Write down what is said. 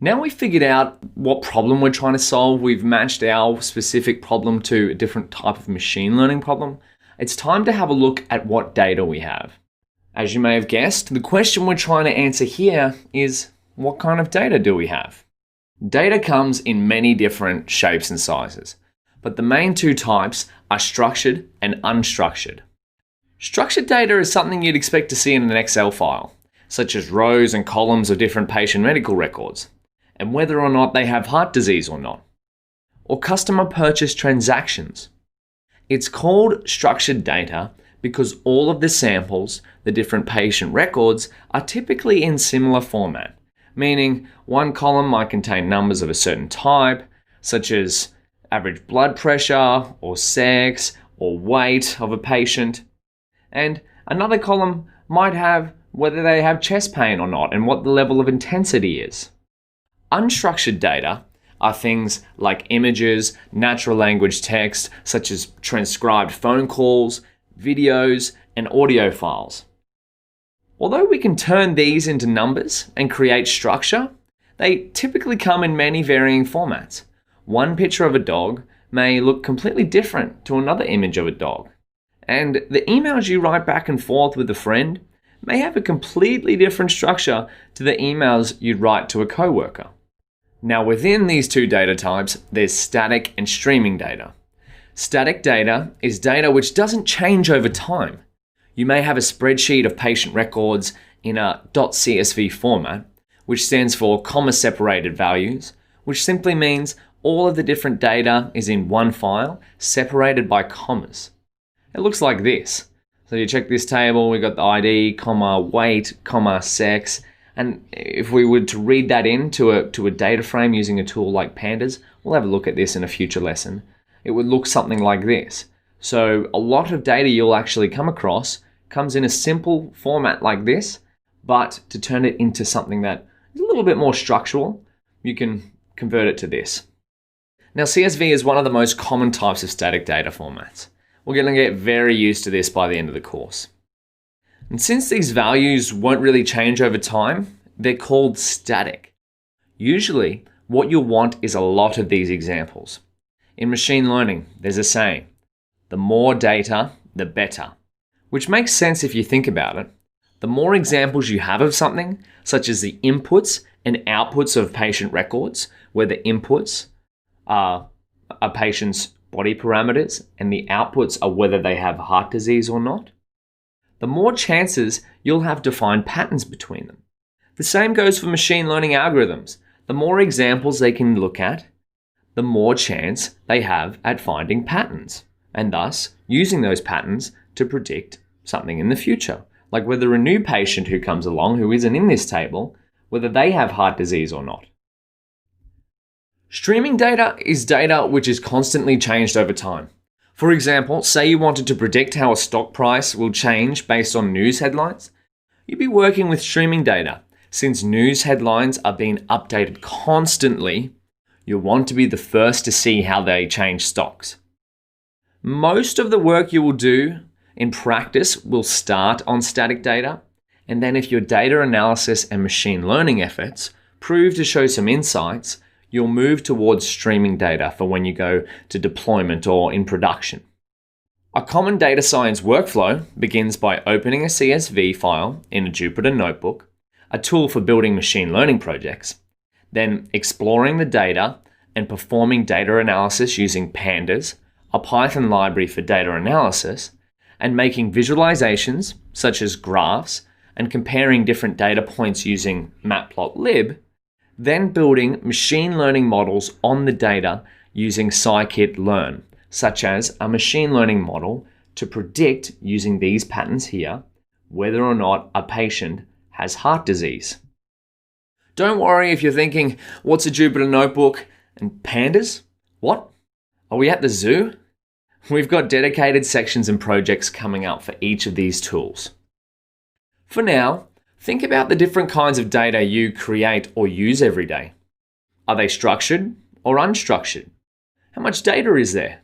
Now we've figured out what problem we're trying to solve, we've matched our specific problem to a different type of machine learning problem, it's time to have a look at what data we have. As you may have guessed, the question we're trying to answer here is, what kind of data do we have? Data comes in many different shapes and sizes, but the main two types are structured and unstructured. Structured data is something you'd expect to see in an Excel file, such as rows and columns of different patient medical records, and whether or not they have heart disease or not, or customer purchase transactions. It's called structured data because all of the samples, the different patient records, are typically in similar format, meaning one column might contain numbers of a certain type, such as average blood pressure, or sex, or weight of a patient, and another column might have whether they have chest pain or not and what the level of intensity is. Unstructured data are things like images, natural language text, such as transcribed phone calls, videos, and audio files. Although we can turn these into numbers and create structure, they typically come in many varying formats. One picture of a dog may look completely different to another image of a dog. And the emails you write back and forth with a friend may have a completely different structure to the emails you'd write to a coworker. Now within these two data types, there's static and streaming data. Static data is data which doesn't change over time. You may have a spreadsheet of patient records in a .csv format, which stands for comma-separated values, which simply means all of the different data is in one file, separated by commas. It looks like this. So you check this table, we got the ID, comma, weight, comma, sex, and if we were to read that into a data frame using a tool like Pandas, we'll have a look at this in a future lesson, it would look something like this. So a lot of data you'll actually come across comes in a simple format like this, but to turn it into something that is a little bit more structural, you can convert it to this. Now CSV is one of the most common types of static data formats. We're going to get very used to this by the end of the course. And since these values won't really change over time, they're called static. Usually, what you'll want is a lot of these examples. In machine learning, there's a saying, the more data, the better, which makes sense if you think about it. The more examples you have of something, such as the inputs and outputs of patient records, where the inputs are a patient's body parameters and the outputs are whether they have heart disease or not, the more chances you'll have to find patterns between them. The same goes for machine learning algorithms. The more examples they can look at, the more chance they have at finding patterns, and thus using those patterns to predict something in the future, like whether a new patient who comes along who isn't in this table, whether they have heart disease or not. Streaming data is data which is constantly changed over time. For example, say you wanted to predict how a stock price will change based on news headlines. You'd be working with streaming data. Since news headlines are being updated constantly, you'll want to be the first to see how they change stocks. Most of the work you will do in practice will start on static data, and then if your data analysis and machine learning efforts prove to show some insights, you'll move towards streaming data for when you go to deployment or in production. A common data science workflow begins by opening a CSV file in a Jupyter Notebook, a tool for building machine learning projects, then exploring the data and performing data analysis using Pandas, a Python library for data analysis, and making visualizations such as graphs and comparing different data points using Matplotlib, then building machine learning models on the data using scikit-learn, such as a machine learning model to predict using these patterns here whether or not a patient has heart disease. Don't worry if you're thinking, what's a Jupyter Notebook and Pandas? What? Are we at the zoo? We've got dedicated sections and projects coming up for each of these tools. For now, think about the different kinds of data you create or use every day. Are they structured or unstructured? How much data is there?